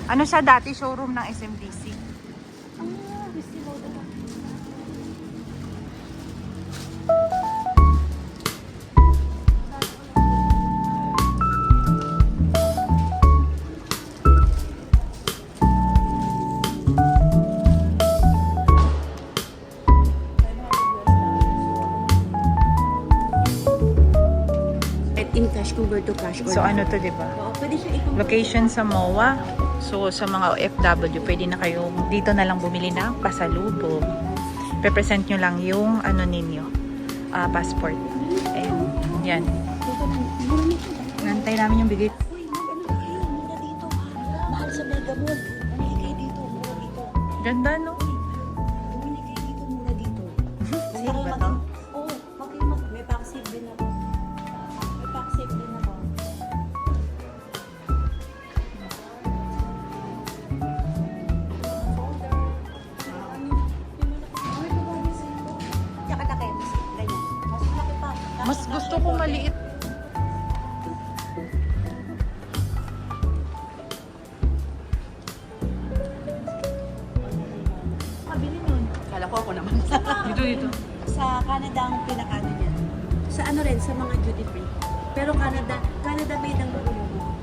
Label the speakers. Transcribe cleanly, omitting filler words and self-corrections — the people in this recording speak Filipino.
Speaker 1: Ano siya dati? Showroom ng SMDC.
Speaker 2: Gusto mo daw. In cash, convert to cash.
Speaker 1: So ano to, di ba?
Speaker 2: Oo, pwede siya i-convert.
Speaker 1: Location sa MOA. So sa mga OFW, pwede na kayong dito na lang bumili ng pasalubong. Pe-present nyo lang yung ano ninyo, passport. And yan. Nantay namin yung bigay.
Speaker 2: Uy, mag-ano kayo, muna dito. Mahal sa Mega Mall. Bumili kayo dito, muna dito.
Speaker 1: Ganda, no?
Speaker 2: Bumili kayo dito, muna dito.
Speaker 1: Sale ba to?
Speaker 2: Oo, may pack-save din ako. May pack-save din ako. Tsaka na kayo, mas ganyan. Mas malaki pa.
Speaker 1: Mas gusto ko maliit.
Speaker 2: Kabili nun.
Speaker 3: Kala ko ako naman.
Speaker 1: Dito.
Speaker 2: Sa Canada ang pinakano niya. Sa ano rin, sa mga duty free. Pero Canada made ang lulubo.